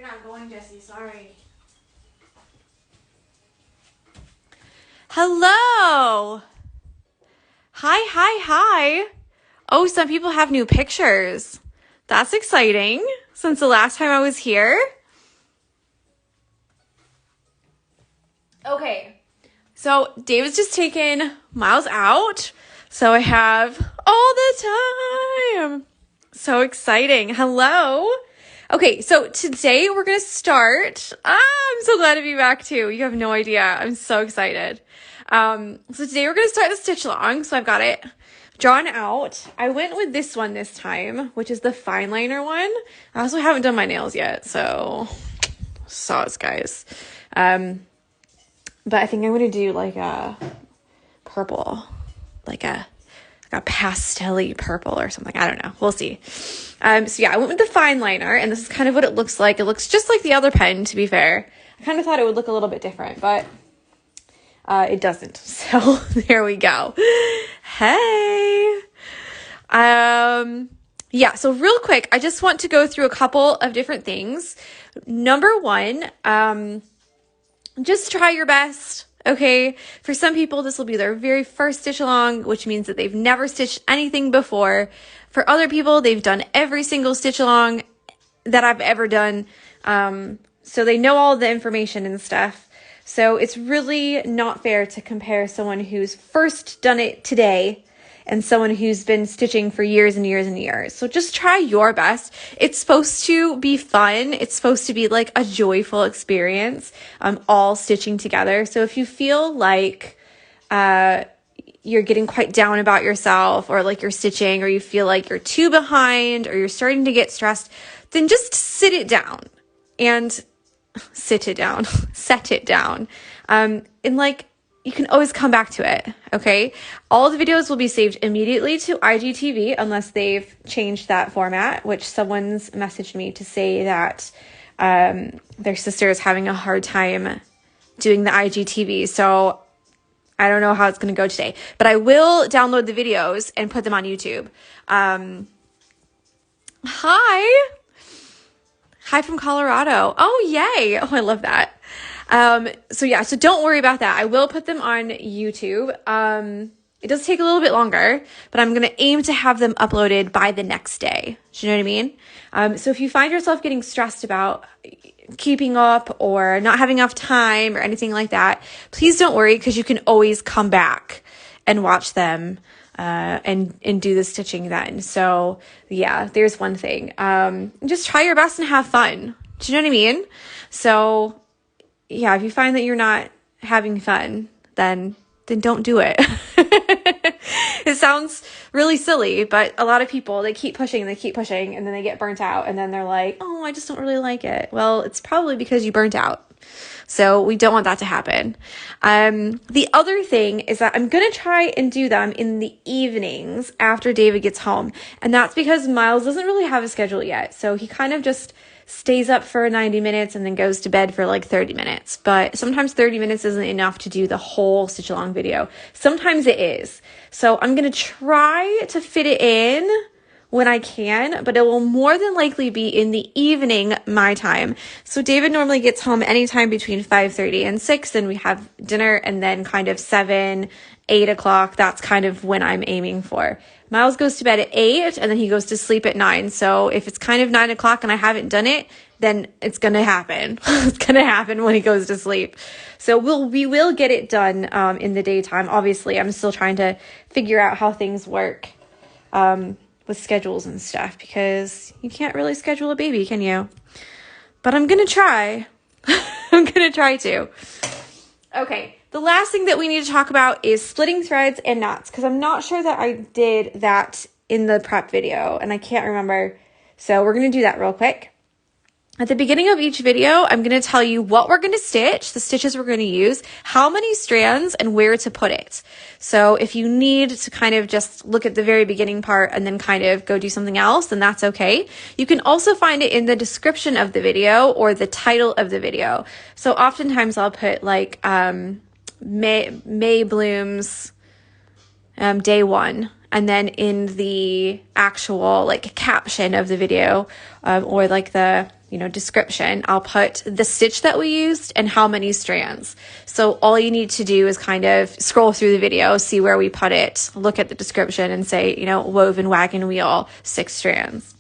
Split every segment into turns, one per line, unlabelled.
not going, Jessie. Sorry.
Hello. Hi. Oh, some people have new pictures. That's exciting since the last time I was here. Okay, so David's just taken Miles out, so I have all the time. So exciting. Hello. Okay, so today we're going to start. I'm so glad to be back too. You have no idea. I'm so excited. So today we're going to start the stitch along. So I've got it drawn out. I went with this one this time, which is the fine liner one. I also haven't done my nails yet, so sauce, guys. But I think I'm going to do like a purple, like a pastel-y purple or something. I don't know. We'll see. So yeah, I went with the fine liner, and this is kind of what it looks like. It looks just like the other pen, to be fair. I kind of thought it would look a little bit different, but it doesn't. So there we go. Hey. Yeah, so real quick, I just want to go through a couple of different things. Number one, just try your best, okay? For some people, this will be their very first stitch along, which means that they've never stitched anything before. For other people, they've done every single stitch along that I've ever done. So they know all the information and stuff. So it's really not fair to compare someone who's first done it today and someone who's been stitching for years and years and years. So just try your best. It's supposed to be fun. It's supposed to be like a joyful experience, all stitching together. So if you feel like you're getting quite down about yourself, or like you're stitching, or you feel like you're too behind, or you're starting to get stressed, then just sit it down. And like, you can always come back to it, okay? All the videos will be saved immediately to IGTV unless they've changed that format, which someone's messaged me to say that their sister is having a hard time doing the IGTV. So I don't know how it's going to go today, but I will download the videos and put them on YouTube. Hi from Colorado. Oh, yay. Oh, I love that. So yeah, so don't worry about that. I will put them on YouTube. It does take a little bit longer, but I'm going to aim to have them uploaded by the next day. Do you know what I mean? So if you find yourself getting stressed about keeping up or not having enough time or anything like that, please don't worry, because you can always come back and watch them, and do the stitching then. So yeah, there's one thing. Just try your best and have fun. Do you know what I mean? So yeah, if you find that you're not having fun, then don't do it. It sounds really silly, but a lot of people, they keep pushing, and then they get burnt out, and then they're like, oh, I just don't really like it. Well, it's probably because you burnt out. So we don't want that to happen. The other thing is that I'm going to try and do them in the evenings after David gets home. And that's because Miles doesn't really have a schedule yet. So he kind of just stays up for 90 minutes and then goes to bed for like 30 minutes. But sometimes 30 minutes isn't enough to do the whole stitch along video. Sometimes it is. So I'm going to try to fit it in when I can, but it will more than likely be in the evening, my time. So David normally gets home anytime between 5:30 and 6, and we have dinner, and then kind of 7, 8 o'clock. That's kind of when I'm aiming for. Miles goes to bed at 8, and then he goes to sleep at 9. So if it's kind of 9 o'clock and I haven't done it, then it's going to happen. It's going to happen when he goes to sleep. So we will get it done in the daytime. Obviously, I'm still trying to figure out how things work with schedules and stuff, because you can't really schedule a baby, can you? But I'm going to try. I'm going to try to. Okay, the last thing that we need to talk about is splitting threads and knots, because I'm not sure that I did that in the prep video, and I can't remember. So we're going to do that real quick. At the beginning of each video, I'm going to tell you what we're going to stitch, the stitches we're going to use, how many strands, and where to put it. So if you need to kind of just look at the very beginning part and then kind of go do something else, then that's okay. You can also find it in the description of the video or the title of the video. So oftentimes I'll put like May Blooms day 1, And then in the actual like caption of the video, or like the, description, I'll put the stitch that we used and how many strands. So all you need to do is kind of scroll through the video, see where we put it, look at the description and say, woven wagon wheel, 6 strands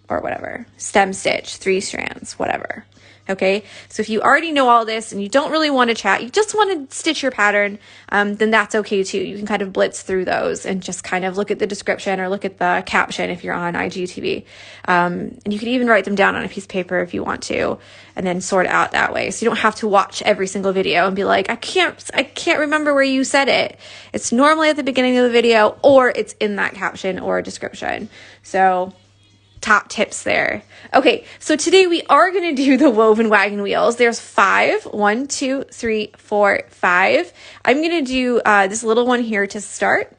or whatever, stem stitch, 3 strands, whatever. Okay, so if you already know all this and you don't really want to chat, you just want to stitch your pattern, then that's okay too. You can kind of blitz through those and just kind of look at the description or look at the caption if you're on IGTV. And you can even write them down on a piece of paper if you want to, and then sort it out that way. So you don't have to watch every single video and be like, I can't remember where you said it. It's normally at the beginning of the video, or it's in that caption or description. So top tips there. Okay, so today we are going to do the woven wagon wheels. There's 5. 1, 2, 3, 4, 5. I'm going to do this little one here to start.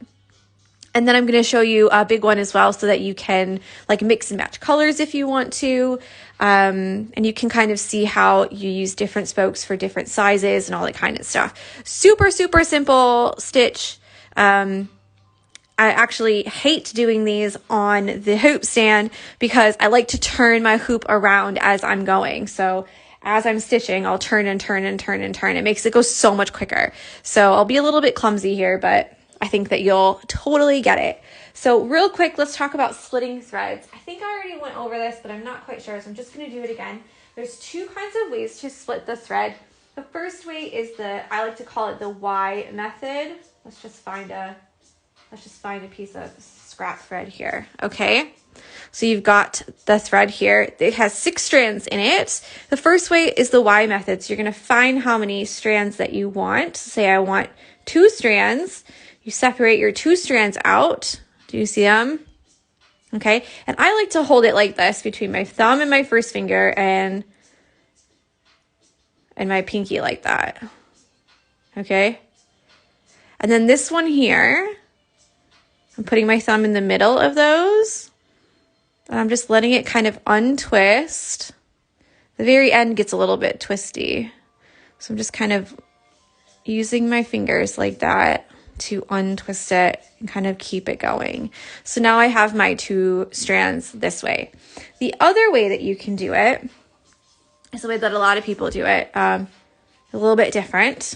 And then I'm going to show you a big one as well so that you can like mix and match colors if you want to. And you can kind of see how you use different spokes for different sizes and all that kind of stuff. Super, super simple stitch. I actually hate doing these on the hoop stand because I like to turn my hoop around as I'm going. So as I'm stitching, I'll turn and turn and turn and turn. It makes it go so much quicker. So I'll be a little bit clumsy here, but I think that you'll totally get it. So real quick, let's talk about splitting threads. I think I already went over this, but I'm not quite sure, so I'm just going to do it again. There's 2 kinds of ways to split the thread. The first way is I like to call it the Y method. Let's just find a piece of scrap thread here. Okay, so you've got the thread here. It has 6 strands in it. The first way is the Y method. So you're going to find how many strands that you want. Say I want 2 strands. You separate your 2 strands out. Do you see them? Okay, and I like to hold it like this between my thumb and my first finger and my pinky like that. Okay, and then this one here, I'm putting my thumb in the middle of those, and I'm just letting it kind of untwist. The very end gets a little bit twisty, so I'm just kind of using my fingers like that to untwist it and kind of keep it going. So now I have my 2 strands this way. The other way that you can do it is the way that a lot of people do it, a little bit different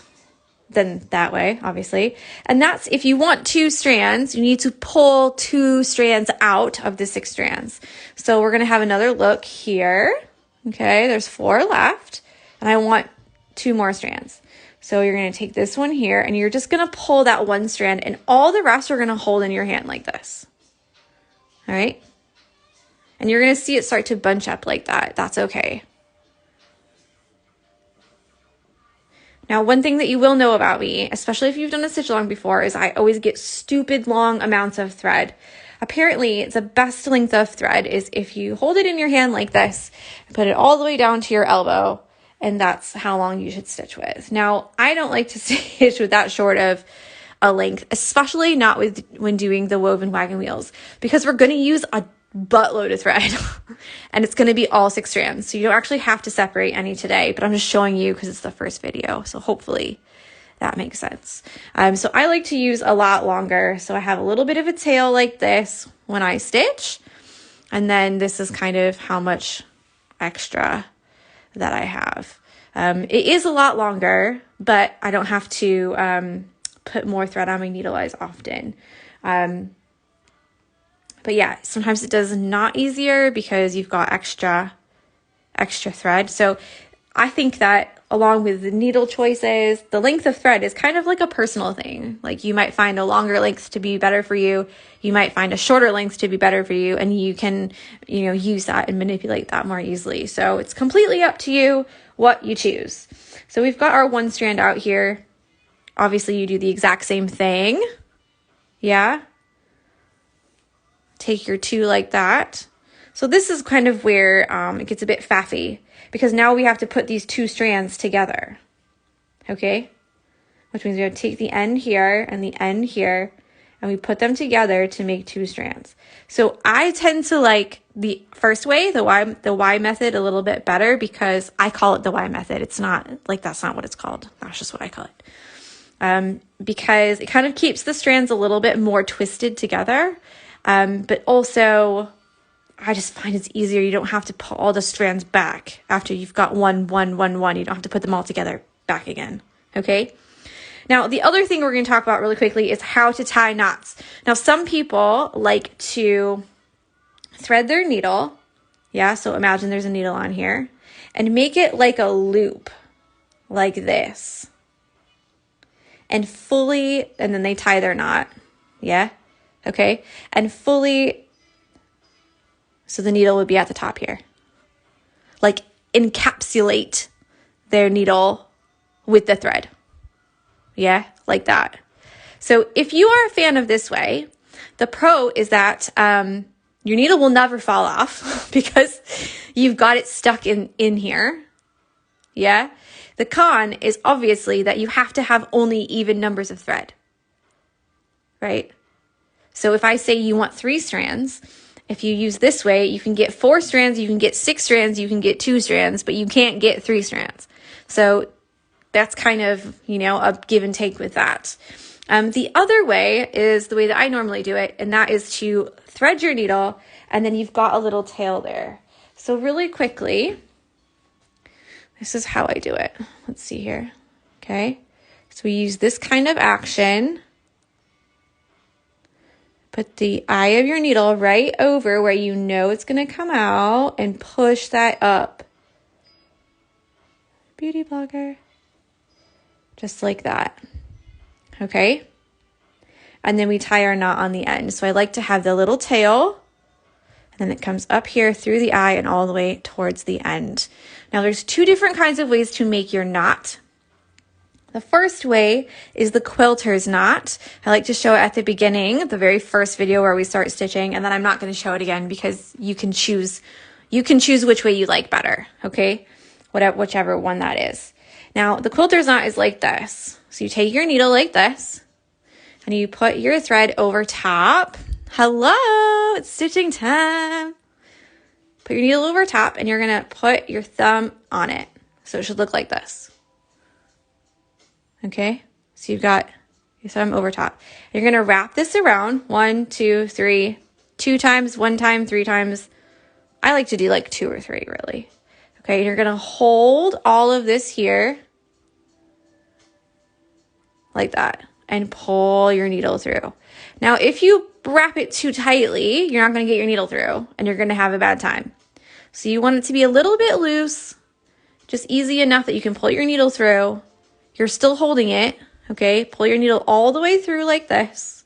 than that way, obviously. And that's if you want 2 strands, you need to pull 2 strands out of the 6 strands. So we're going to have another look here. Okay, there's 4 left, and I want 2 more strands. So you're going to take this one here, and you're just going to pull that 1 strand, and all the rest are going to hold in your hand like this. All right? And you're going to see it start to bunch up like that. That's okay. Now, one thing that you will know about me, especially if you've done a stitch along before, is I always get stupid long amounts of thread. Apparently, the best length of thread is if you hold it in your hand like this, put it all the way down to your elbow, and that's how long you should stitch with. Now, I don't like to stitch with that short of a length, especially not when doing the woven wagon wheels, because we're going to use a buttload of thread and it's going to be all 6 strands. So you don't actually have to separate any today, but I'm just showing you because it's the first video. So hopefully that makes sense. So I like to use a lot longer. So I have a little bit of a tail like this when I stitch. And then this is kind of how much extra that I have. It is a lot longer, but I don't have to put more thread on my needle as often. But yeah, sometimes it does not easier because you've got extra thread. So I think that along with the needle choices, the length of thread is kind of like a personal thing. Like you might find a longer length to be better for you. You might find a shorter length to be better for you, and you can, use that and manipulate that more easily. So it's completely up to you what you choose. So we've got our 1 strand out here. Obviously you do the exact same thing. Yeah. Take your 2 like that. So this is kind of where it gets a bit faffy, because now we have to put these 2 strands together. Okay? Which means we have to take the end here and the end here, and we put them together to make 2 strands. So I tend to like the first way, the Y method, a little bit better because I call it the Y method. It's not like, that's not what it's called. That's just what I call it. because it kind of keeps the strands a little bit more twisted together. But also, I just find it's easier. You don't have to pull all the strands back after you've got one. You don't have to put them all together back again. Okay. Now, the other thing we're going to talk about really quickly is how to tie knots. Now, some people like to thread their needle. Yeah. So imagine there's a needle on here and make it like a loop like this and then they tie their knot. Yeah. Okay. And fully, so the needle would be at the top here. Like encapsulate their needle with the thread. Yeah, like that. So if you are a fan of this way, the pro is that your needle will never fall off because you've got it stuck in here. Yeah. The con is obviously that you have to have only even numbers of thread. Right? So if I say you want 3 strands, if you use this way, you can get 4 strands, you can get 6 strands, you can get 2 strands, but you can't get 3 strands. So that's kind of, a give and take with that. The other way is the way that I normally do it, and that is to thread your needle, and then you've got a little tail there. So really quickly, this is how I do it. Let's see here. Okay. So we use this kind of action. Put the eye of your needle right over where you know it's going to come out and push that up. Beauty blogger. Just like that. Okay. And then we tie our knot on the end. So I like to have the little tail, and then it comes up here through the eye and all the way towards the end. Now there's 2 different kinds of ways to make your knot. The first way is the quilter's knot. I like to show it at the beginning, the very first video where we start stitching, and then I'm not going to show it again because you can choose which way you like better, okay? Whichever one that is. Now, the quilter's knot is like this. So you take your needle like this, and you put your thread over top. Hello, it's stitching time. Put your needle over top, and you're going to put your thumb on it. So it should look like this. Okay, so you've got your thumb over top. You're going to wrap this around 1, 2, 3, 2 times, 1 time, 3 times. I like to do like 2 or 3 really. Okay, you're going to hold all of this here like that and pull your needle through. Now, if you wrap it too tightly, you're not going to get your needle through and you're going to have a bad time. So you want it to be a little bit loose, just easy enough that you can pull your needle through. You're still holding it, okay? Pull your needle all the way through like this.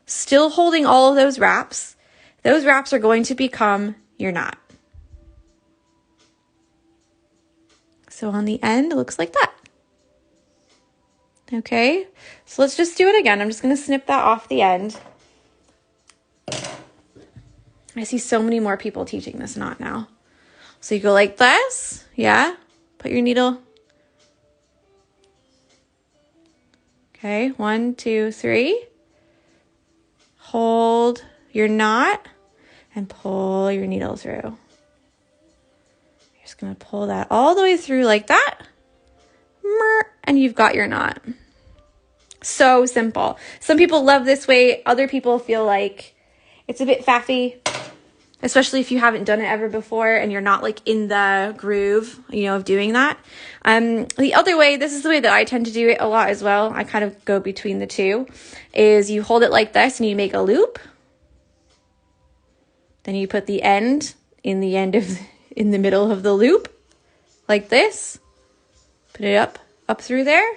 Still holding all of those wraps. Those wraps are going to become your knot. So on the end, it looks like that. Okay, so let's just do it again. I'm just going to snip that off the end. I see so many more people teaching this knot now. So you go like this, yeah? Put your needle. Okay, 1, 2, 3. Hold your knot and pull your needle through. You're just going to pull that all the way through like that. And you've got your knot. So simple. Some people love this way. Other people feel like it's a bit faffy, especially if you haven't done it ever before and you're not like in the groove, of doing that. The other way, this is the way that I tend to do it a lot as well. I kind of go between the two, is you hold it like this and you make a loop. Then you put the end in the middle of the loop like this. Put it up through there.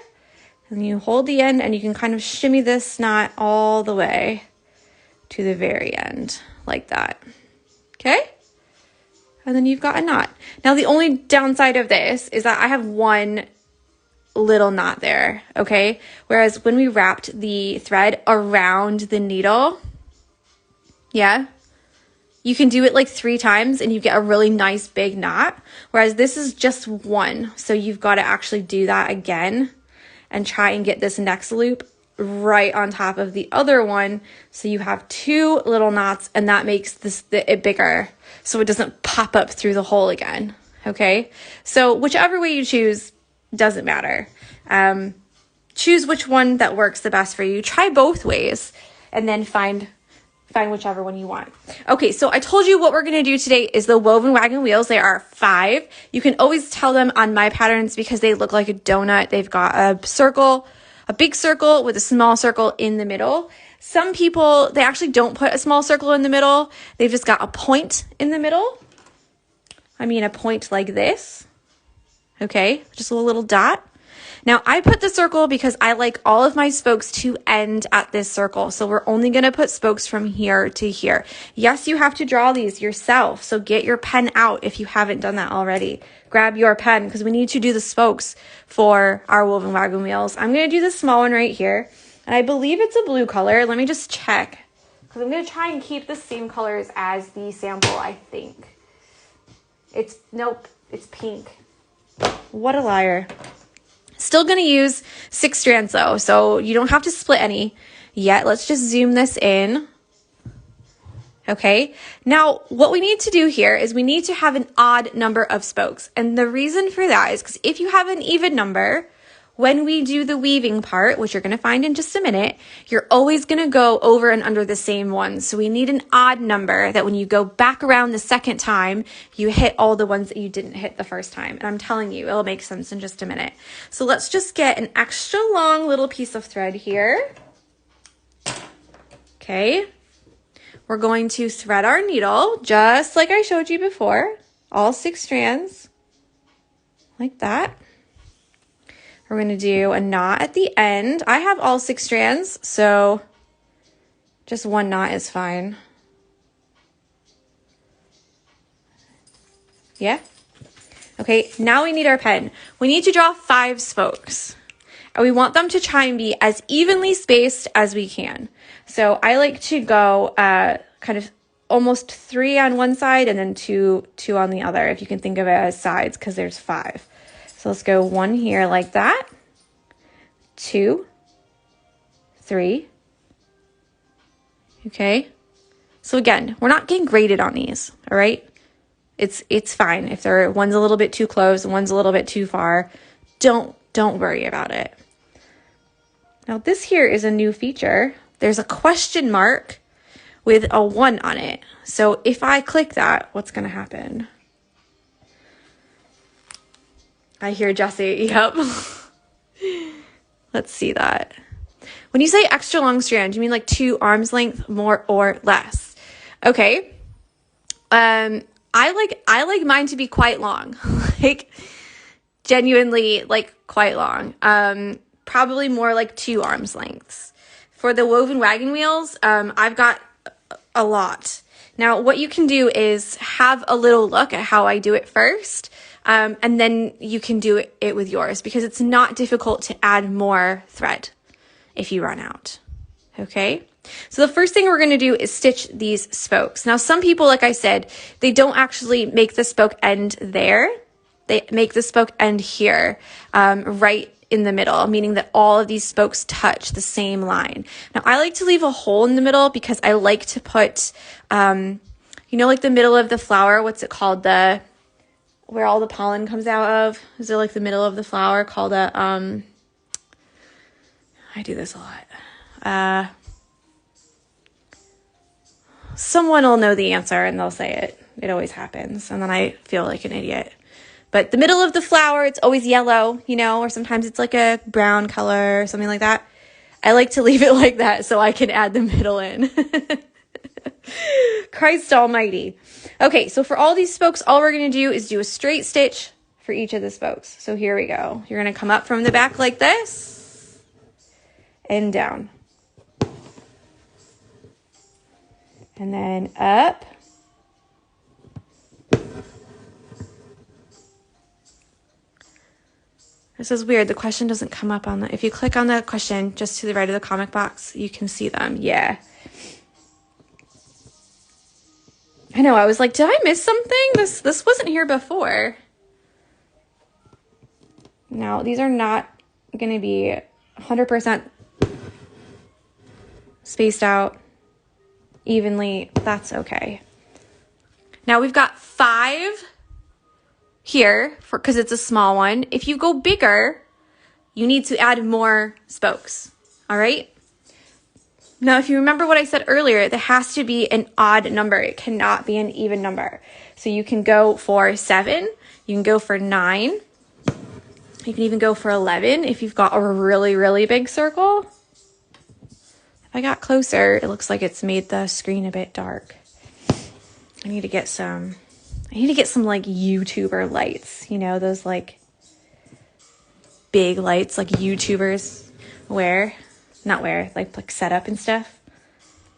And you hold the end and you can kind of shimmy this knot all the way to the very end like that. Okay? And then you've got a knot. Now, the only downside of this is that I have one little knot there, okay? Whereas when we wrapped the thread around the needle, yeah, you can do it like 3 times and you get a really nice big knot. Whereas this is just one. So you've got to actually do that again and try and get this next loop right on top of the other one. So you have 2 little knots and that makes it bigger. So it doesn't pop up through the hole again. Okay. So whichever way you choose doesn't matter. choose which one that works the best for you. Try both ways and then find whichever one you want. Okay, so I told you what we're gonna do today is the woven wagon wheels. There are 5. You can always tell them on my patterns because they look like a donut. They've got a circle, a big circle with a small circle in the middle. Some people, they actually don't put a small circle in the middle. They've just got a point in the middle. I mean, a point like this. Okay, just a little dot. Now, I put the circle because I like all of my spokes to end at this circle. So we're only going to put spokes from here to here. Yes, you have to draw these yourself. So get your pen out if you haven't done that already. Grab your pen because we need to do the spokes for our woven wagon wheels. I'm going to do the small one right here. And I believe it's a blue color. Let me just check because I'm going to try and keep the same colors as the sample, I think. Nope, it's pink. What a liar. Still going to use 6 strands though, so you don't have to split any yet. Let's just zoom this in. Okay, now what we need to do here is we need to have an odd number of spokes. And the reason for that is because if you have an even number, when we do the weaving part, which you're going to find in just a minute, you're always going to go over and under the same ones. So we need an odd number that when you go back around the second time, you hit all the ones that you didn't hit the first time. And I'm telling you, it'll make sense in just a minute. So let's just get an extra long little piece of thread here. Okay. We're going to thread our needle just like I showed you before, all 6 strands like that. We're going to do a knot at the end. I have all 6 strands, so just 1 knot is fine. Yeah? Okay, now we need our pen. We need to draw 5 spokes. And we want them to try and be as evenly spaced as we can. So I like to go kind of almost 3 on one side and then two on the other, if you can think of it as sides, because there's 5. So let's go 1 here like that, 2, 3. Okay. So again, we're not getting graded on these, all right? It's fine. If one's a little bit too close and one's a little bit too far, don't worry about it. Now this here is a new feature. There's a question mark with a 1 on it. So if I click that, what's going to happen? I hear Jesse, yep. Let's see that. When you say extra long strand, you mean like 2 arms length more or less? Okay. I like mine to be quite long. Like genuinely like quite long. Probably more like 2 arms lengths. For the woven wagon wheels, I've got a lot. Now what you can do is have a little look at how I do it first. And then you can do it with yours because it's not difficult to add more thread if you run out. Okay. So the first thing we're going to do is stitch these spokes. Now, some people, like I said, they don't actually make the spoke end there. They make the spoke end here, right in the middle, meaning that all of these spokes touch the same line. Now, I like to leave a hole in the middle because I like to put, like the middle of the flower, what's it called? Where all the pollen comes out of. Is it like the middle of the flower called a, I do this a lot. Someone will know the answer and they'll say it. It always happens. And then I feel like an idiot. But the middle of the flower, it's always yellow, or sometimes it's like a brown color or something like that. I like to leave it like that so I can add the middle in. Christ almighty. Okay, so for all these spokes, all we're going to do is do a straight stitch for each of the spokes. So here we go. You're going to come up from the back like this and down. And then up. This is weird. The question doesn't come up on the, if you click on the question just to the right of the comic box, you can see them. Yeah. I know, I was like, did I miss something? This wasn't here before. No, these are not going to be 100% spaced out evenly. That's okay. Now we've got 5 here because it's a small one. If you go bigger, you need to add more spokes. All right. Now, if you remember what I said earlier, there has to be an odd number. It cannot be an even number. So you can go for 7, you can go for 9, you can even go for 11 if you've got a really, really big circle. If I got closer, it looks like it's made the screen a bit dark. I need to get some like YouTuber lights, you know, those like big lights like YouTubers wear. Not wear, like set up and stuff.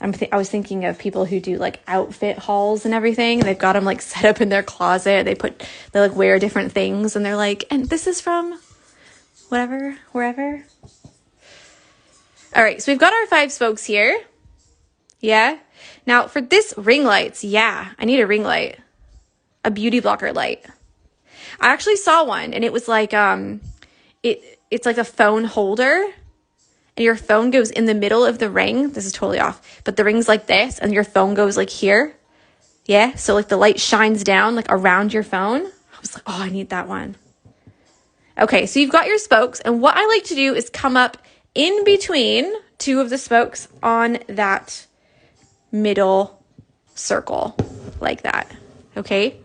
I was thinking of people who do like outfit hauls and everything. They've got them like set up in their closet. They like wear different things and they're like, and this is from whatever, wherever. All right, so we've got our 5 spokes here. Yeah. Now for this ring lights, I need a ring light, a beauty blocker light. I actually saw one and it was like, it's like a phone holder. And your phone goes in the middle of the ring. This is totally off, but the ring's like this and your phone goes like here. Yeah. So like the light shines down like around your phone. I was like, oh, I need that one. Okay. So you've got your spokes. And what I like to do is come up in between 2 of the spokes on that middle circle like that. Okay.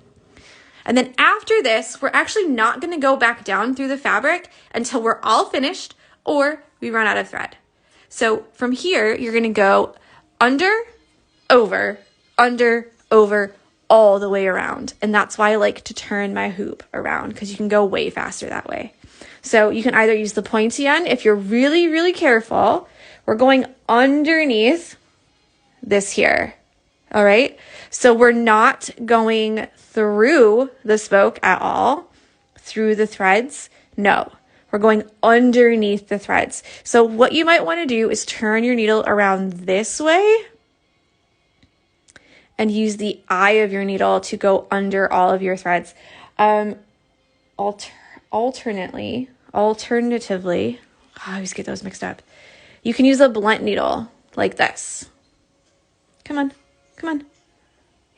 And then after this, we're actually not going to go back down through the fabric until we're all finished or we run out of thread. So from here, you're going to go under, over, all the way around. And that's why I like to turn my hoop around because you can go way faster that way. So you can either use the pointy end. If you're really, really careful, we're going underneath this here. All right. So we're not going through the spoke at all, through the threads. No. We're going underneath the threads. So what you might want to do is turn your needle around this way and use the eye of your needle to go under all of your threads. Alternatively, I always get those mixed up. You can use a blunt needle like this. Come on.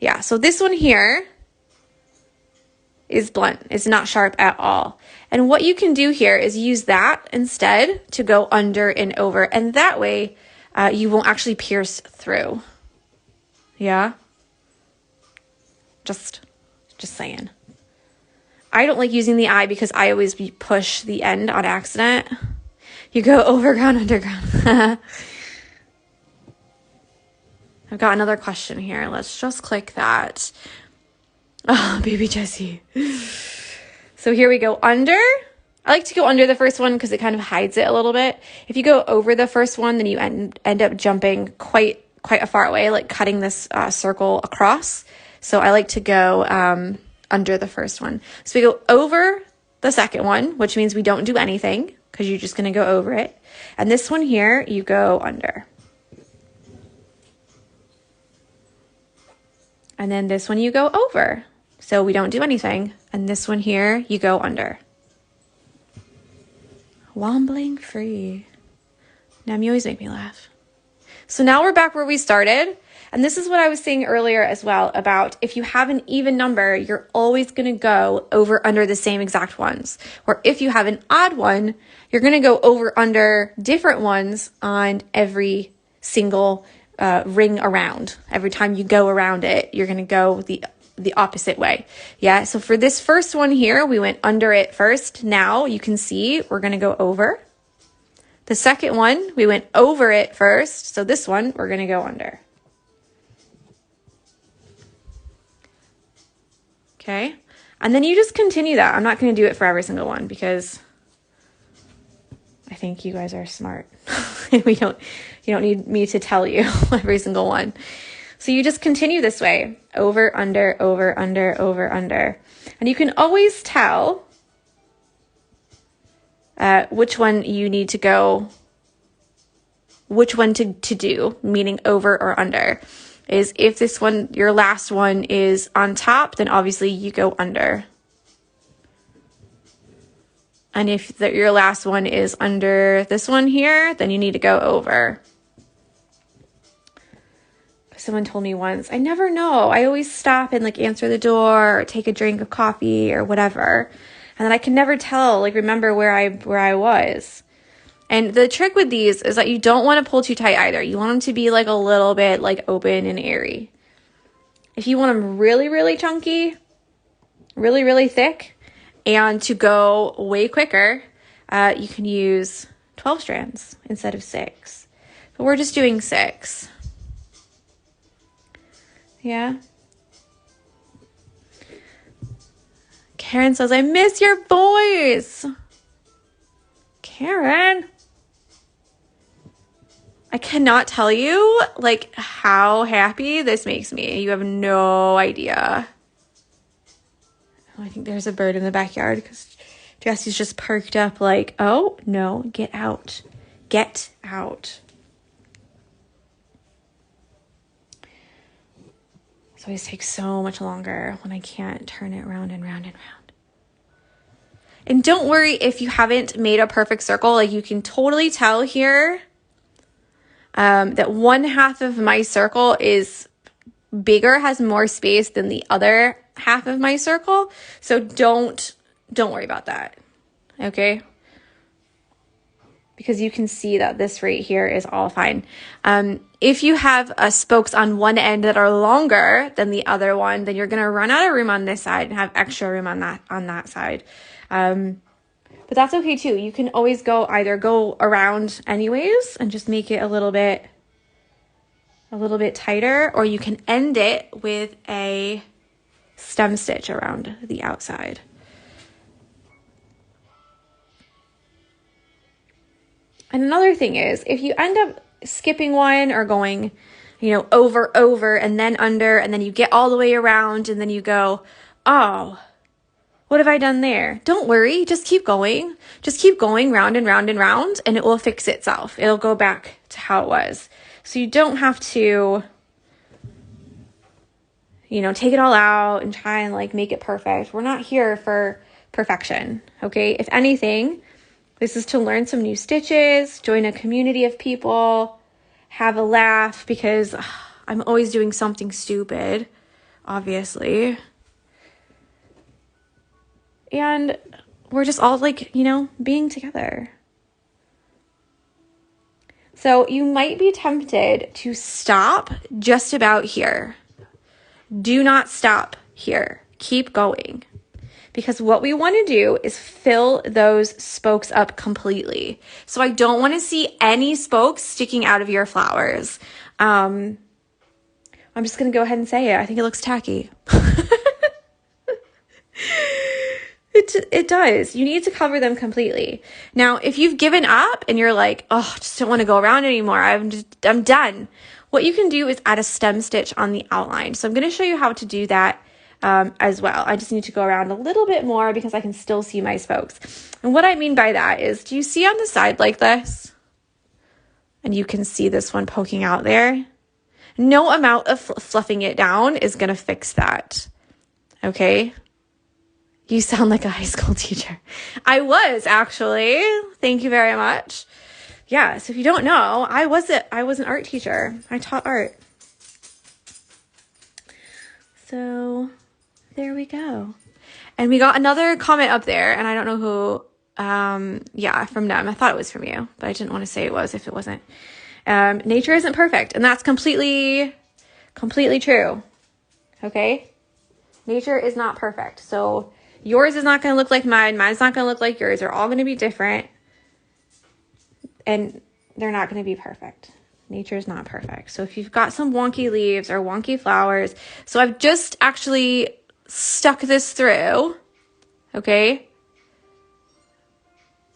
Yeah, so this one here is blunt. It's not sharp at all. And what you can do here is use that instead to go under and over. And that way you won't actually pierce through. Yeah. Just saying. I don't like using the eye because I always push the end on accident. You go overground, underground. I've got another question here. Let's just click that. Oh, baby Jessie. So here we go under. I like to go under the first one because it kind of hides it a little bit. If you go over the first one, then you end up jumping quite a far away, like cutting this circle across. So I like to go under the first one. So we go over the second one, which means we don't do anything because you're just going to go over it. And this one here, you go under. And then this one you go over. So we don't do anything. And this one here, you go under. Wombling free. Nam, you always make me laugh. So now we're back where we started. And this is what I was saying earlier as well about if you have an even number, you're always going to go over under the same exact ones. Or if you have an odd one, you're going to go over under different ones on every single ring around. Every time you go around it, you're going to go the opposite way. Yeah. So for this first one here, we went under it first. Now you can see we're going to go over. The second one, we went over it first. So this one, we're going to go under. Okay. And then you just continue that. I'm not going to do it for every single one because I think you guys are smart. You don't need me to tell you every single one. So you just continue this way, over, under, over, under, over, under. And you can always tell which one you need to go, which one to do, meaning over or under. Is if this one, your last one is on top, then obviously you go under. And if your last one is under this one here, then you need to go over. Someone told me once, I never know. I always stop and like answer the door or take a drink of coffee or whatever. And then I can never tell, like, remember where I was. And the trick with these is that you don't want to pull too tight either. You want them to be like a little bit like open and airy. If you want them really, really chunky, really, really thick, and to go way quicker, you can use 12 strands instead of 6. But we're just doing 6. Yeah. Karen says, I miss your voice. Karen. I cannot tell you, like, how happy this makes me. You have no idea. Oh, I think there's a bird in the backyard because Jesse's just perked up like, oh, no, get out. Get out. This always takes so much longer when I can't turn it round and round and round. And don't worry if you haven't made a perfect circle. Like, you can totally tell here that one half of my circle is bigger, has more space than the other half of my circle. So don't worry about that. Okay? Because you can see that this right here is all fine. If you have spokes on one end that are longer than the other one, then you're going to run out of room on this side and have extra room on that side. But that's okay too. You can always either go around anyways and just make it a little bit tighter, or you can end it with a stem stitch around the outside. And another thing is, if you end up skipping one or going, over and then under, and then you get all the way around and then you go, oh, what have I done there? Don't worry. Just keep going. Just keep going round and round and round, and it will fix itself. It'll go back to how it was. So you don't have to, take it all out and try and like make it perfect. We're not here for perfection. Okay. If anything, this is to learn some new stitches, join a community of people, have a laugh, because I'm always doing something stupid, obviously. And we're just all like, being together. So you might be tempted to stop just about here. Do not stop here. Keep going. Because what we want to do is fill those spokes up completely. So I don't want to see any spokes sticking out of your flowers. I'm just going to go ahead and say it. I think it looks tacky. It does. You need to cover them completely. Now, if you've given up and you're like, oh, I just don't want to go around anymore, I'm done. What you can do is add a stem stitch on the outline. So I'm going to show you how to do that as well. I just need to go around a little bit more because I can still see my spokes. And what I mean by that is, do you see on the side like this? And you can see this one poking out there. No amount of fluffing it down is going to fix that. Okay? You sound like a high school teacher. I was, actually. Thank you very much. Yeah, so if you don't know, I was an art teacher. I taught art. So there we go. And we got another comment up there, and I don't know who, from them. I thought it was from you, but I didn't want to say it was if it wasn't. Nature isn't perfect, and that's completely true. Okay? Nature is not perfect. So yours is not going to look like mine. Mine's not going to look like yours. They're all going to be different. And they're not going to be perfect. Nature is not perfect. So if you've got some wonky leaves or wonky flowers. So I've just actually stuck this through. Okay.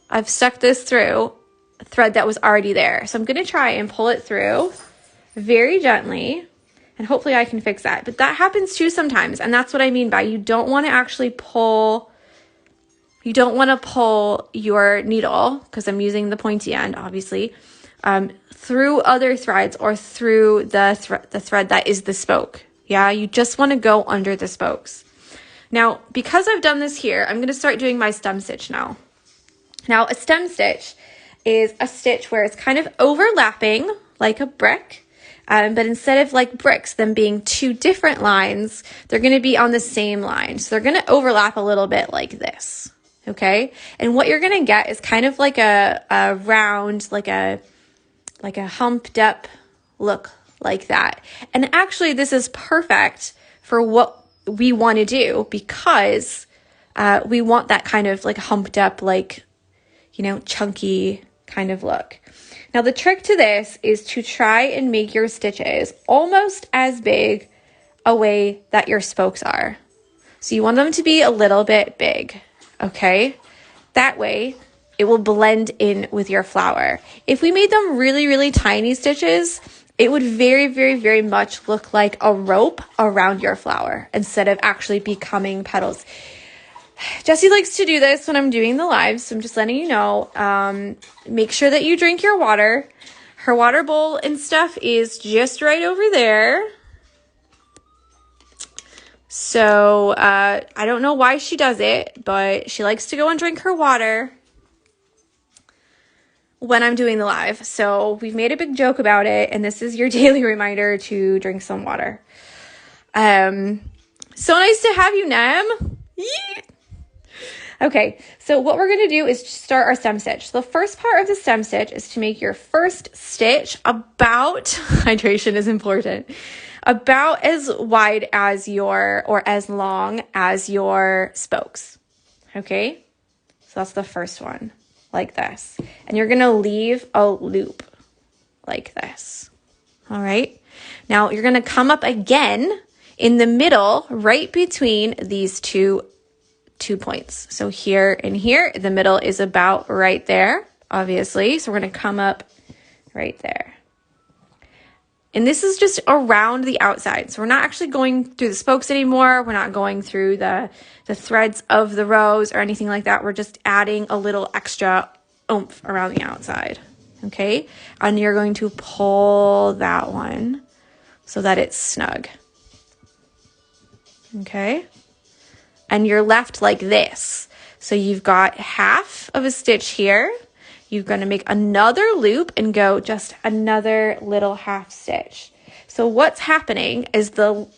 I've stuck this through a thread that was already there. So I'm going to try and pull it through very gently. And hopefully I can fix that. But that happens too sometimes. And that's what I mean by you don't want to actually pull. You don't want to pull your needle, because I'm using the pointy end, obviously, through other threads or through the thread that is the spoke. Yeah, you just want to go under the spokes. Now, because I've done this here, I'm going to start doing my stem stitch now. Now, a stem stitch is a stitch where it's kind of overlapping like a brick. But instead of like bricks, them being two different lines, they're going to be on the same line. So they're going to overlap a little bit like this. Okay. And what you're going to get is kind of like a round, like a humped up look like that. And actually this is perfect for what we want to do, because we want that kind of like humped up, like, you know, chunky kind of look. Now the trick to this is to try and make your stitches almost as big a way that your spokes are. So you want them to be a little bit big, okay? That way it will blend in with your flower. If we made them really, really tiny stitches, it would very, very, very much look like a rope around your flower instead of actually becoming petals. Jessie likes to do this when I'm doing the lives, so I'm just letting you know. Make sure that you drink your water. Her water bowl and stuff is just right over there. So I don't know why she does it, but she likes to go and drink her water when I'm doing the live. So we've made a big joke about it, and this is your daily reminder to drink some water. So nice to have you, Nem. Yeah. Okay, so what we're going to do is start our stem stitch. So the first part of the stem stitch is to make your first stitch about, hydration is important, about as wide as your, or as long as your spokes. Okay, so that's the first one, like this. And you're going to leave a loop like this. All right, now you're going to come up again in the middle, right between these two points. So here and here, the middle is about right there, obviously. So we're going to come up right there. And this is just around the outside. So we're not actually going through the spokes anymore. We're not going through the threads of the rows or anything like that. We're just adding a little extra oomph around the outside. Okay. And you're going to pull that one so that it's snug. Okay. And you're left like this. So you've got half of a stitch here. You're going to make another loop and go just another little half stitch. So what's happening is the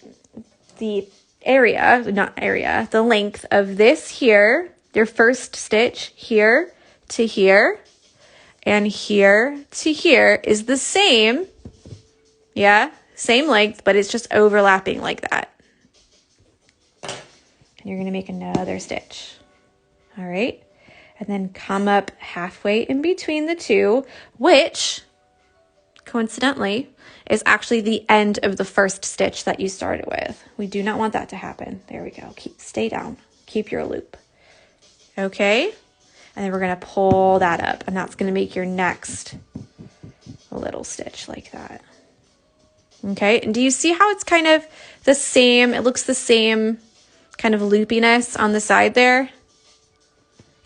length of this here, your first stitch here to here and here to here is the same. Yeah, same length, but it's just overlapping like that. You're going to make another stitch. All right. And then come up halfway in between the two, which coincidentally is actually the end of the first stitch that you started with. We do not want that to happen. There we go. Stay down. Keep your loop. Okay. And then we're going to pull that up, and that's going to make your next little stitch like that. Okay. And do you see how it's kind of the same? It looks the same kind of loopiness on the side there.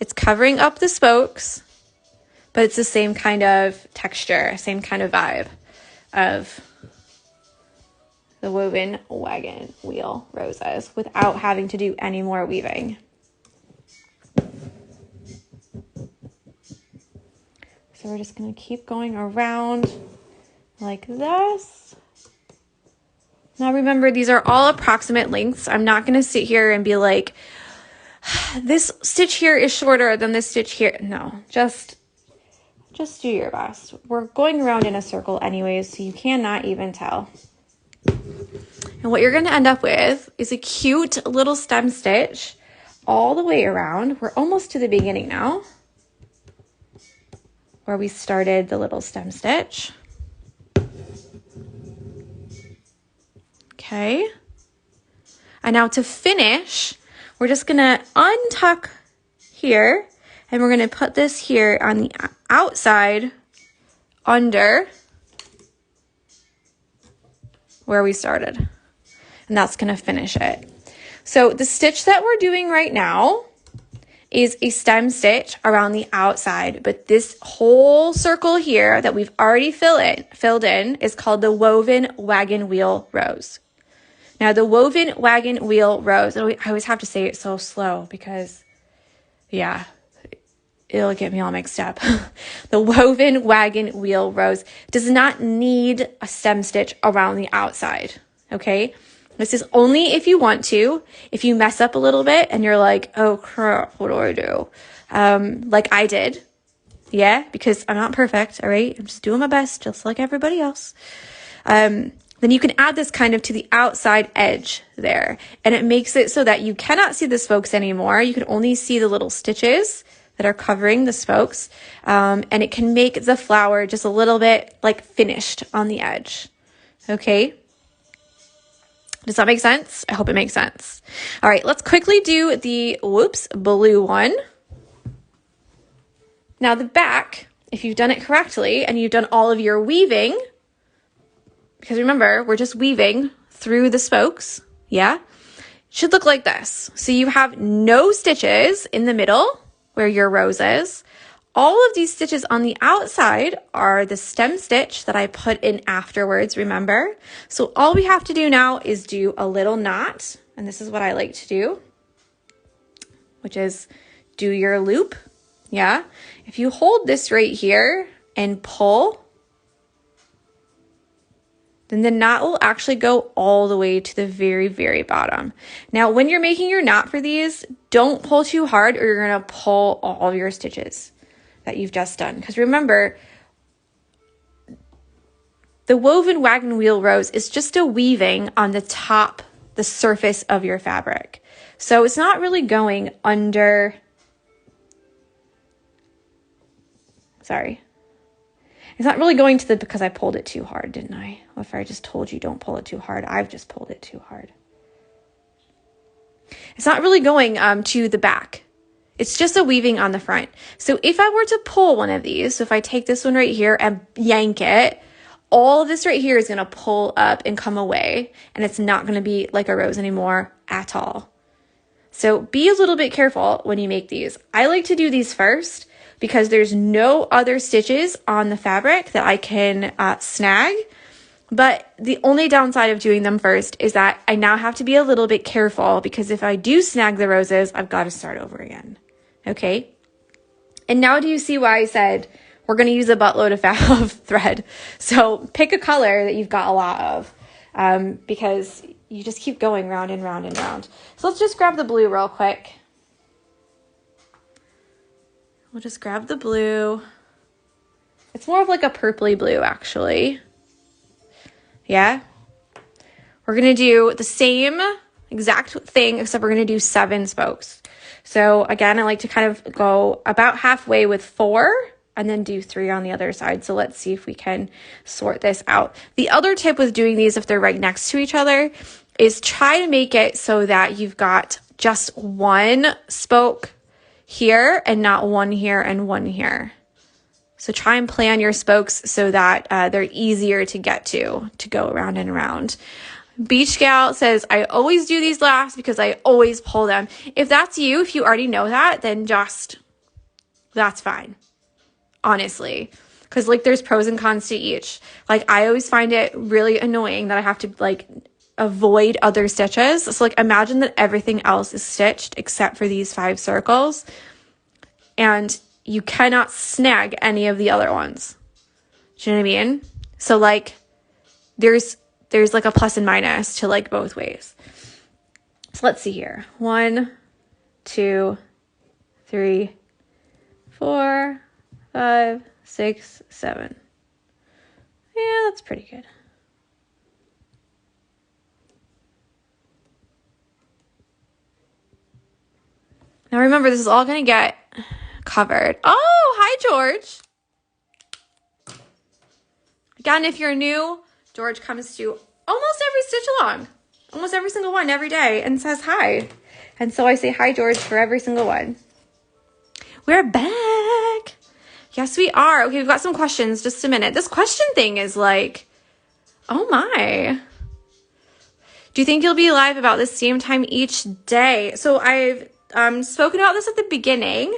It's covering up the spokes, but it's the same kind of texture, same kind of vibe of the woven wagon wheel roses without having to do any more weaving. So we're just going to keep going around like this. Now remember, these are all approximate lengths. I'm not going to sit here and be like, this stitch here is shorter than this stitch here. No, just do your best. We're going around in a circle anyways, so you cannot even tell. And what you're going to end up with is a cute little stem stitch all the way around. We're almost to the beginning now, where we started the little stem stitch. Okay, and now to finish, we're just going to untuck here, and we're going to put this here on the outside under where we started, and that's going to finish it. So the stitch that we're doing right now is a stem stitch around the outside, but this whole circle here that we've already filled in is called the woven wagon wheel rose. Now, the woven wagon wheel rose, I always have to say it so slow because, yeah, it'll get me all mixed up. The woven wagon wheel rose does not need a stem stitch around the outside, okay? This is only if you want to. If you mess up a little bit and you're like, oh crap, what do I do? Like I did. Yeah, because I'm not perfect, all right? I'm just doing my best, just like everybody else. Then you can add this kind of to the outside edge there. And it makes it so that you cannot see the spokes anymore. You can only see the little stitches that are covering the spokes. And it can make the flower just a little bit like finished on the edge. Okay? Does that make sense? I hope it makes sense. All right, let's quickly do the, blue one. Now the back, if you've done it correctly and you've done all of your weaving, because remember, we're just weaving through the spokes, yeah? Should look like this. So you have no stitches in the middle where your rose is. All of these stitches on the outside are the stem stitch that I put in afterwards, remember? So all we have to do now is do a little knot, and this is what I like to do, which is do your loop, yeah? If you hold this right here and pull, then the knot will actually go all the way to the very, very bottom. Now, when you're making your knot for these, don't pull too hard or you're gonna pull all of your stitches that you've just done. Because remember, the woven wagon wheel rose is just a weaving on the top, the surface of your fabric. So it's not really going under, it's not really going to the, because I pulled it too hard, didn't I? Or if I just told you don't pull it too hard, I've just pulled it too hard. It's not really going to the back. It's just a weaving on the front. So if I were to pull one of these, so if I take this one right here and yank it, all of this right here is going to pull up and come away, and it's not going to be like a rose anymore at all. So be a little bit careful when you make these. I like to do these first because there's no other stitches on the fabric that I can snag. But the only downside of doing them first is that I now have to be a little bit careful because if I do snag the roses, I've got to start over again. Okay? And now do you see why I said we're going to use a buttload of thread? So pick a color that you've got a lot of because you just keep going round and round and round. So let's just grab the blue real quick. We'll just grab the blue. It's more of like a purpley blue, actually. Yeah? We're going to do the same exact thing, except we're going to do 7 spokes. So again, I like to kind of go about halfway with 4 and then do 3 on the other side. So let's see if we can sort this out. The other tip with doing these, if they're right next to each other, is try to make it so that you've got just 1 spoke here and not 1 here and 1 here. So try and plan your spokes so that they're easier to get to go around and around. Beach Gal says, I always do these last because I always pull them. If that's you, if you already know that, then that's fine. Honestly. Because like there's pros and cons to each. Like I always find it really annoying that I have to like avoid other stitches. So like imagine that everything else is stitched except for these 5 circles. And you cannot snag any of the other ones. Do you know what I mean? So like there's like a plus and minus to like both ways. So let's see here. 1, 2, 3, 4, 5, 6, 7. Yeah, that's pretty good. Now remember, this is all going to get covered. Oh, hi, George. Again, if you're new, George comes to almost every stitch along, almost every single one every day and says hi. And so I say hi, George, for every single one. We're back. Yes, we are. Okay, we've got some questions. Just a minute. This question thing is like, oh my. Do you think you'll be live about the same time each day? So I've spoken about this at the beginning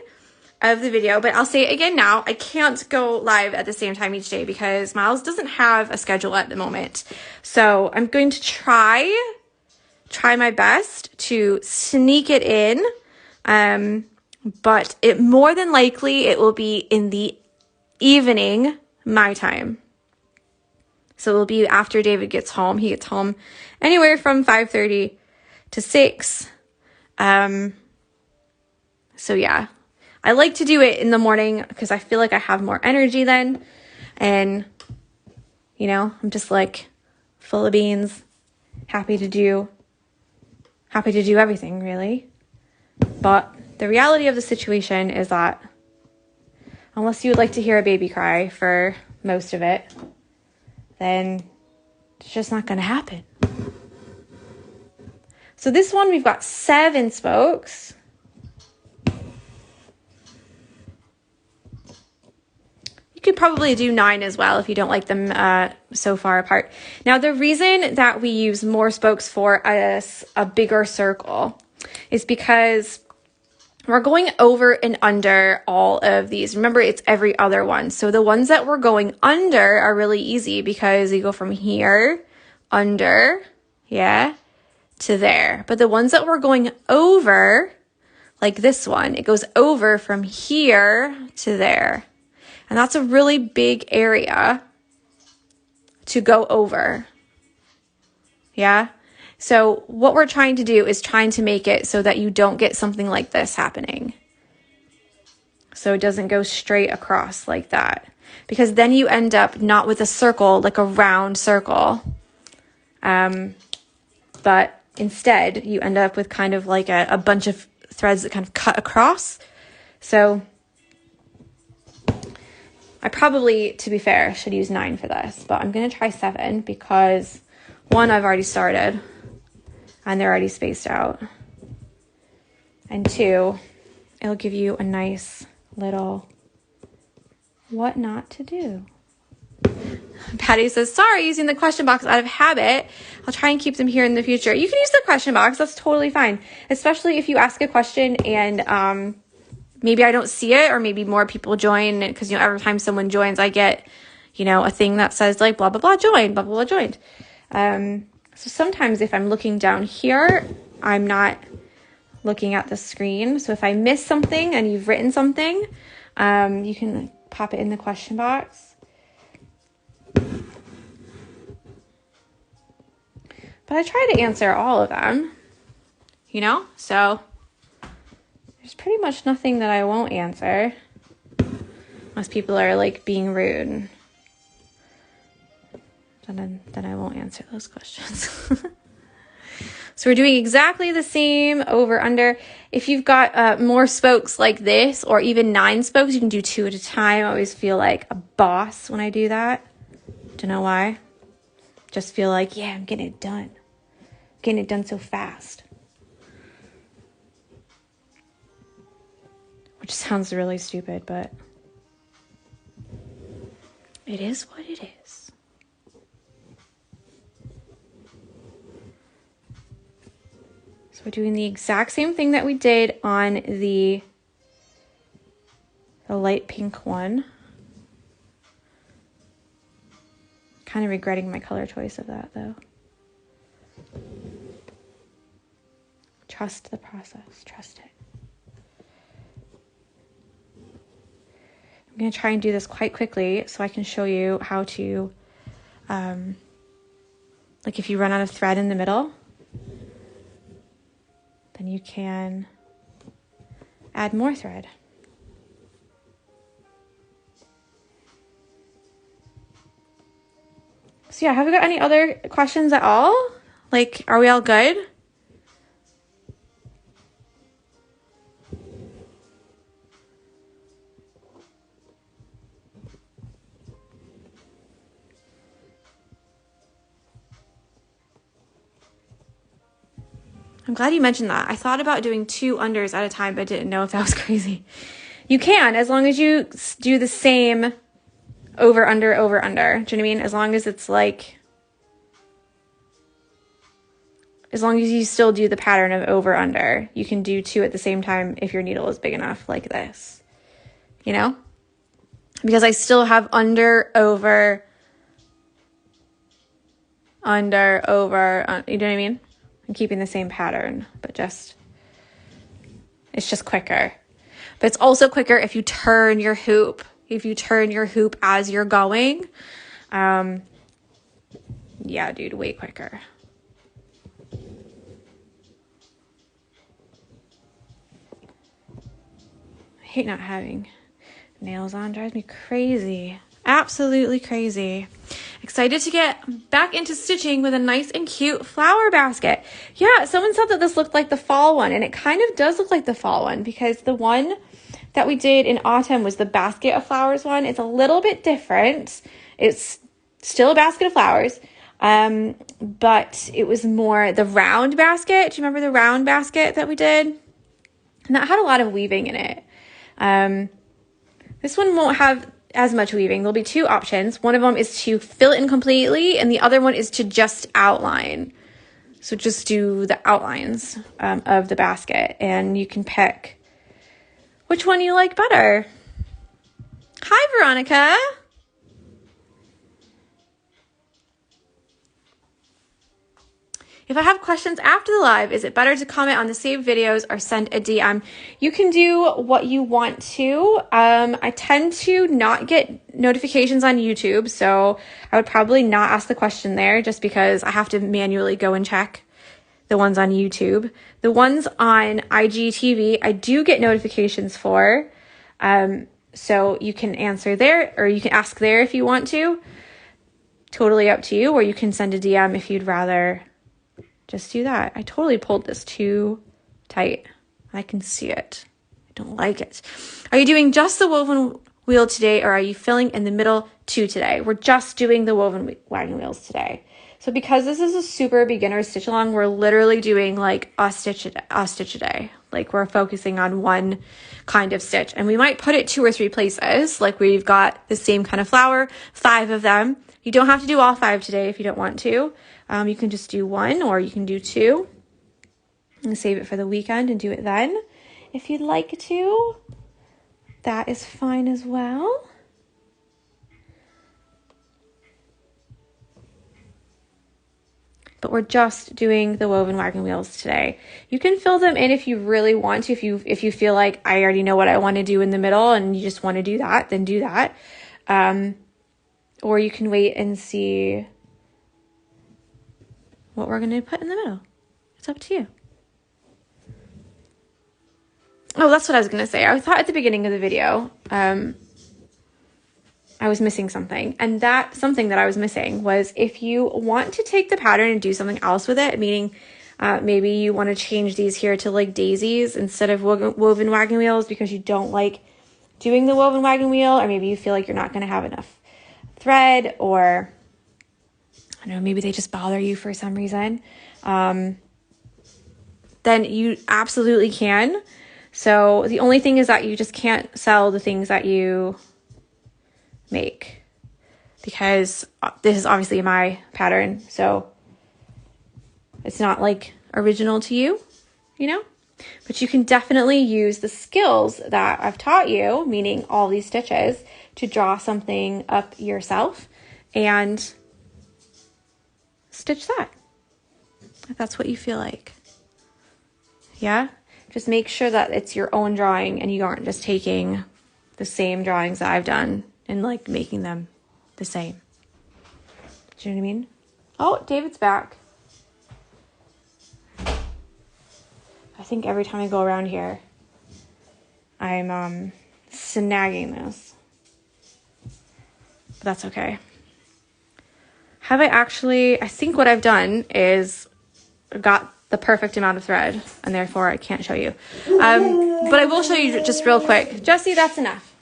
of the video, but I'll say it again now. I can't go live at the same time each day because Miles doesn't have a schedule at the moment. So I'm going to try my best to sneak it in. But it more than likely it will be in the evening, my time. So it'll be after David gets home. He gets home anywhere from 5:30 to 6. So yeah, I like to do it in the morning because I feel like I have more energy then. And, you know, I'm just like full of beans, happy to do everything really. But the reality of the situation is that unless you would like to hear a baby cry for most of it, then it's just not going to happen. So this one, we've got 7 spokes. You could probably do 9 as well if you don't like them so far apart. Now, the reason that we use more spokes for a bigger circle is because we're going over and under all of these. Remember, it's every other one. So the ones that we're going under are really easy because you go from here, under, yeah, to there. But the ones that we're going over, like this one, it goes over from here to there. And that's a really big area to go over. Yeah? So what we're trying to do is trying to make it so that you don't get something like this happening. So it doesn't go straight across like that. Because then you end up not with a circle, like a round circle. But instead, you end up with kind of like a bunch of threads that kind of cut across. So I probably, to be fair, should use 9 for this. But I'm going to try 7 because, 1, I've already started. And they're already spaced out. And 2, it'll give you a nice little what not to do. Patty says, sorry, using the question box out of habit. I'll try and keep them here in the future. You can use the question box. That's totally fine. Especially if you ask a question and maybe I don't see it, or maybe more people join, because, you know, every time someone joins, I get, you know, a thing that says like, blah, blah, blah, joined, blah, blah, blah, joined. So sometimes if I'm looking down here, I'm not looking at the screen. So if I miss something and you've written something, you can pop it in the question box. But I try to answer all of them, you know? So there's pretty much nothing that I won't answer. Unless people are like being rude. Then I won't answer those questions. So we're doing exactly the same over, under. If you've got more spokes like this, or even 9 spokes, you can do 2 at a time. I always feel like a boss when I do that. Don't know why. Just feel like, yeah, I'm getting it done. Getting it done so fast. Which sounds really stupid, but it is what it is. So we're doing the exact same thing that we did on the light pink one. Kind of regretting my color choice of that though. Trust the process, trust it. I'm going to try and do this quite quickly so I can show you how to, like if you run out of thread in the middle, then you can add more thread. So yeah, have we got any other questions at all? Like, are we all good? I'm glad you mentioned that. I thought about doing 2 unders at a time, but didn't know if that was crazy. You can, as long as you do the same over, under, over, under. Do you know what I mean? As long as it's like, as long as you still do the pattern of over, under, you can do 2 at the same time if your needle is big enough like this, you know? Because I still have under, over, over, you know what I mean? I'm keeping the same pattern, but it's just quicker. But it's also quicker if you turn your hoop. If you turn your hoop as you're going, Yeah, dude, way quicker. I hate not having nails on. Drives me crazy. Absolutely crazy. Excited to get back into stitching with a nice and cute flower basket. Yeah, someone said that this looked like the fall one, and it kind of does look like the fall one because the one that we did in autumn was the basket of flowers one. It's a little bit different. It's still a basket of flowers, but it was more the round basket. Do you remember the round basket that we did? And that had a lot of weaving in it. This one won't have as much weaving. There'll be two options. One of them is to fill it in completely, and the other one is to just outline. So just do the outlines of the basket, and you can pick which one you like better. Hi, Veronica. If I have questions after the live, is it better to comment on the saved videos or send a DM? You can do what you want to. I tend to not get notifications on YouTube, so I would probably not ask the question there just because I have to manually go and check the ones on YouTube. The ones on IGTV, I do get notifications for. So you can answer there, or you can ask there if you want to. Totally up to you, or you can send a DM if you'd rather just do that. I totally pulled this too tight. I can see it. I don't like it. Are you doing just the woven wheel today, or are you filling in the middle too today? We're just doing the woven wagon wheels today. So because this is a super beginner stitch along, we're literally doing like a stitch a day. Like we're focusing on one kind of stitch, and we might put it 2 or 3 places. Like we've got the same kind of flower, 5 of them. You don't have to do all 5 today if you don't want to. You can just do 1, or you can do 2 and save it for the weekend and do it then. If you'd like to, that is fine as well. But we're just doing the woven wagon wheels today. You can fill them in if you really want to. If you feel like I already know what I want to do in the middle and you just want to do that, then do that. Or you can wait and see what we're going to put in the middle. It's up to you. Oh, that's what I was going to say. I thought at the beginning of the video, I was missing something. And that something that I was missing was if you want to take the pattern and do something else with it, meaning maybe you want to change these here to like daisies instead of woven wagon wheels because you don't like doing the woven wagon wheel, or maybe you feel like you're not going to have enough thread, or I don't know, maybe they just bother you for some reason, then you absolutely can. So the only thing is that you just can't sell the things that you make, because this is obviously my pattern, so it's not like original to you, you know, but you can definitely use the skills that I've taught you, meaning all these stitches, to draw something up yourself and stitch that if that's what you feel like. Yeah, just make sure that it's your own drawing and you aren't just taking the same drawings that I've done and like making them the same. Do you know what I mean? Oh, David's back. I think every time I go around here, I'm snagging this. But that's okay. Have I actually, I think what I've done is got the perfect amount of thread, and therefore I can't show you. But I will show you just real quick. Jessie, that's enough.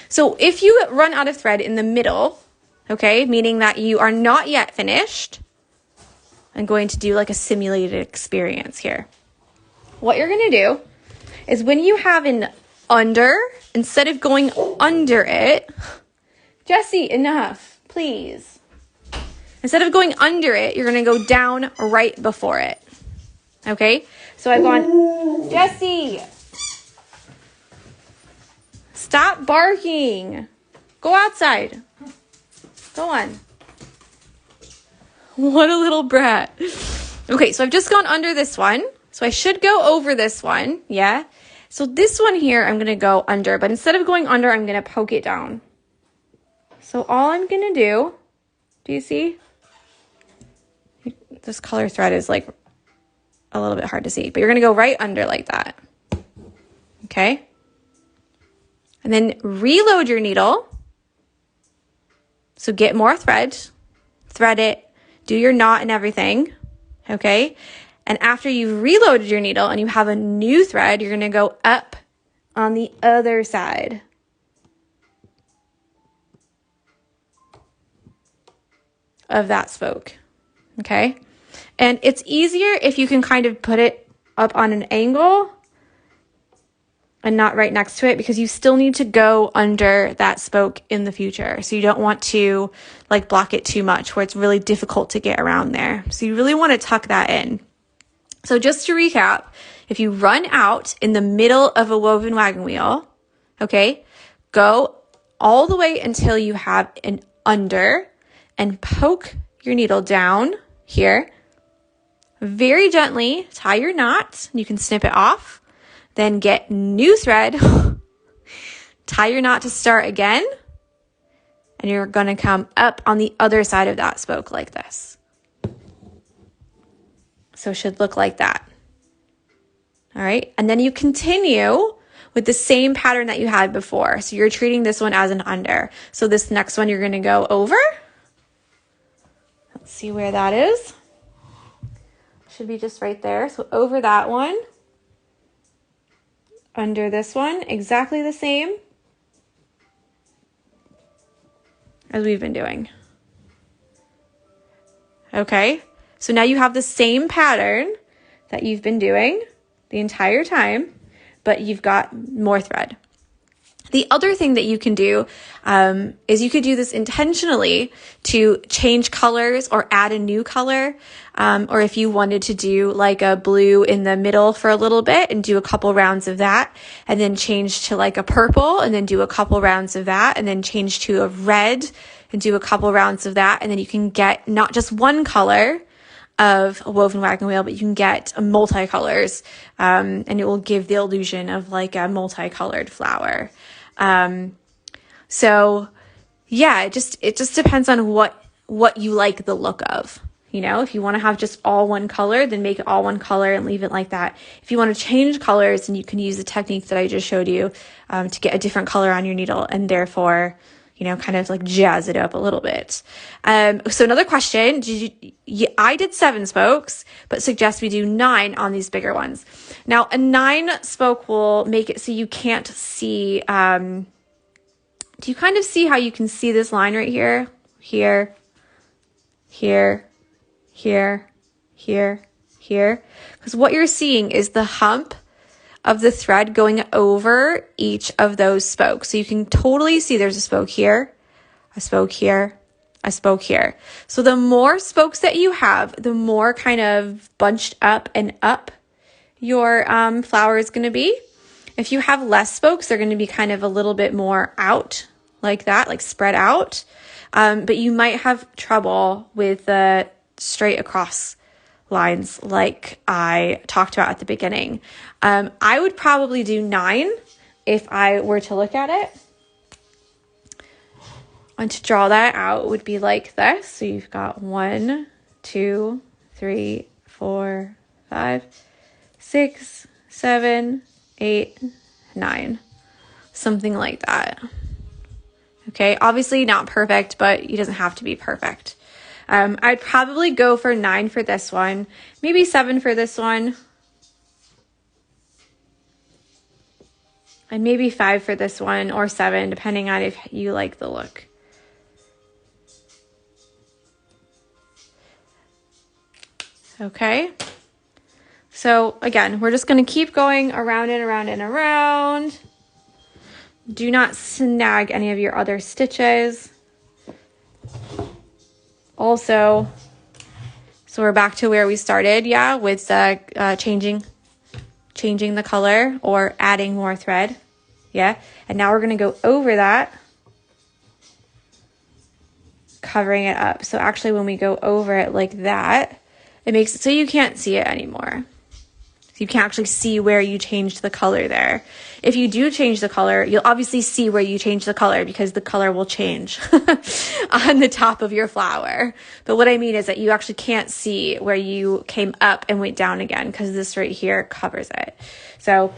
So if you run out of thread in the middle, okay, meaning that you are not yet finished, I'm going to do like a simulated experience here. What you're going to do is when you have an under, instead of going under it, Jessie, enough, please. Instead of going under it, you're going to go down right before it. Okay? So I've gone, Jessie, stop barking. Go outside. Go on. What a little brat. Okay, so I've just gone under this one. So I should go over this one. Yeah? So this one here, I'm going to go under. But instead of going under, I'm going to poke it down. So all I'm going to do you see? this color thread is like a little bit hard to see, but you're going to go right under like that. Okay. And then reload your needle. So get more thread, thread it, do your knot and everything. Okay. And after you've reloaded your needle and you have a new thread, you're going to go up on the other side. Of that spoke. Okay. And it's easier if you can kind of put it up on an angle and not right next to it, because you still need to go under that spoke in the future. So you don't want to like block it too much where it's really difficult to get around there. So you really want to tuck that in. So just to recap, if you run out in the middle of a woven wagon wheel, okay, go all the way until you have an under and poke your needle down here. Very gently tie your knot. You can snip it off. Then get new thread, tie your knot to start again, and you're going to come up on the other side of that spoke like this. So it should look like that. All right, and then you continue with the same pattern that you had before. So you're treating this one as an under. So this next one you're going to go over. Let's see where that is. Should be just right there. So over that one. Under this one, exactly the same as we've been doing. Okay, so now you have the same pattern that you've been doing the entire time, but you've got more thread. The other thing that you can do is you could do this intentionally to change colors or add a new color. Or if you wanted to do like a blue in the middle for a little bit and do a couple rounds of that, and then change to like a purple and then do a couple rounds of that, and then change to a red and do a couple rounds of that. And then you can get not just one color of a woven wagon wheel, but you can get multicolors, and it will give the illusion of like a multicolored flower. So yeah, it just depends on what you like the look of. You know, if you want to have just all one color, then make it all one color and leave it like that. If you want to change colors, then you can use the technique that I just showed you, to get a different color on your needle and therefore, you know, kind of like jazz it up a little bit. So another question, I did 7 spokes, but suggest we do 9 on these bigger ones. Now a 9 spoke will make it so you can't see, do you kind of see how you can see this line right here? Here, here, here, here, here. Because what you're seeing is the hump of the thread going over each of those spokes. So you can totally see there's a spoke here, a spoke here, a spoke here. So the more spokes that you have, the more kind of bunched up and up your flower is going to be. If you have less spokes, they're going to be kind of a little bit more out like that, like spread out. But you might have trouble with the straight across lines like I talked about at the beginning. I would probably do 9 if I were to look at it. And to draw that out would be like this. So you've got 1, 2, 3, 4, 5, 6, 7, 8, 9. Something like that. Okay, obviously not perfect, but it doesn't have to be perfect. I'd probably go for 9 for this one, maybe 7 for this one, and maybe 5 for this one, or 7, depending on if you like the look. Okay, so again, we're just going to keep going around and around and around. Do not snag any of your other stitches. Also, so we're back to where we started, yeah, with changing the color or adding more thread, yeah. And now we're going to go over that, covering it up. So actually when we go over it like that, it makes it so you can't see it anymore. you can't actually see where you changed the color there. If you do change the color, you'll obviously see where you change the color because the color will change on the top of your flower. But what I mean is that you actually can't see where you came up and went down again because this right here covers it. So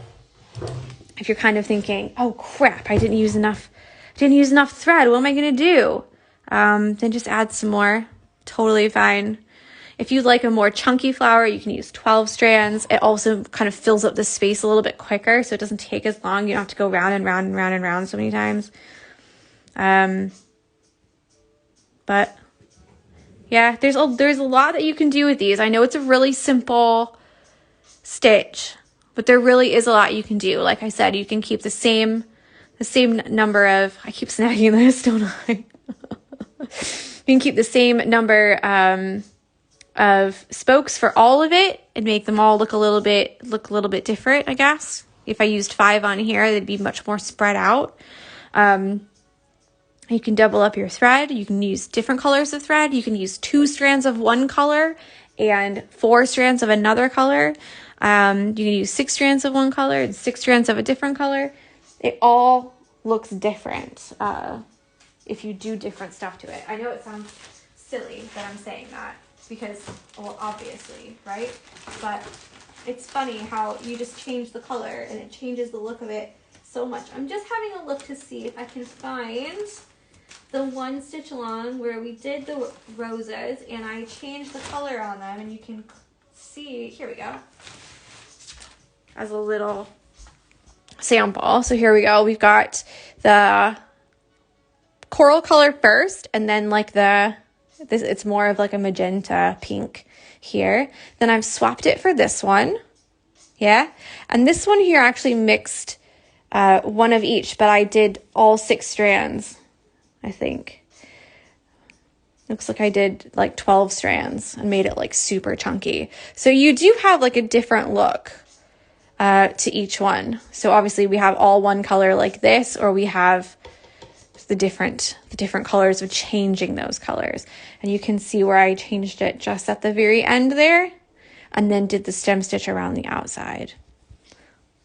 if you're kind of thinking, oh crap, I didn't use enough thread, what am I gonna do? Then just add some more, totally fine. If you'd like a more chunky flower, you can use 12 strands. It also kind of fills up the space a little bit quicker, so it doesn't take as long. You don't have to go round and round and round and round so many times. But yeah, there's a lot that you can do with these. I know it's a really simple stitch, but there really is a lot you can do. Like I said, you can keep the same number of, I keep snagging this, don't I? You can keep the same number of spokes for all of it and make them all look a little bit different, I guess. If I used 5 on here, they'd be much more spread out. You can double up your thread. You can use different colors of thread. You can use 2 strands of one color and 4 strands of another color. You can use 6 strands of one color and 6 strands of a different color. It all looks different if you do different stuff to it. I know it sounds silly that I'm saying that because, well, obviously, right? But it's funny how you just change the color and it changes the look of it so much. I'm just having a look to see if I can find the one stitch along where we did the roses and I changed the color on them, and you can see, here we go, as a little sample. So here we go. We've got the coral color first, and then like it's more of like a magenta pink here. Then I've swapped it for this one. Yeah. And this one here actually mixed one of each, but I did all 6 strands, I think. Looks like I did like 12 strands and made it like super chunky. So you do have like a different look to each one. So obviously we have all one color like this, or we have the different colors of changing those colors. And you can see where I changed it just at the very end there, and then did the stem stitch around the outside.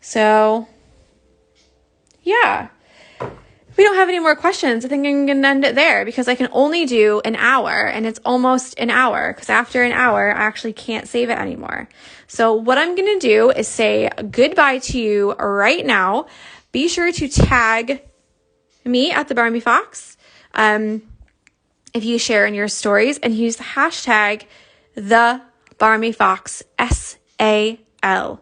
So yeah, if we don't have any more questions, I think I'm gonna end it there because I can only do an hour, and it's almost an hour because after an hour I actually can't save it anymore. So what I'm gonna do is say goodbye to you right now. Be sure to tag me at the Barmy Fox if you share in your stories, and use the hashtag the Barmy Fox SAL,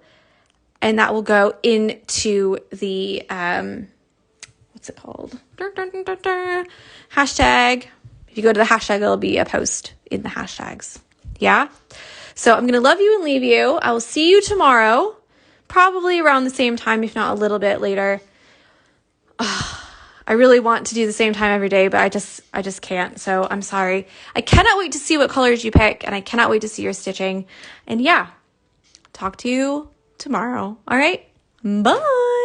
and that will go into the what's it called, hashtag. If you go to the hashtag, there'll be a post in the hashtags. Yeah, so I'm gonna love you and leave you. I will see you tomorrow, probably around the same time, if not a little bit later. I really want to do the same time every day, but I just can't. So I'm sorry. I cannot wait to see what colors you pick, and I cannot wait to see your stitching. And yeah, talk to you tomorrow. All right. Bye.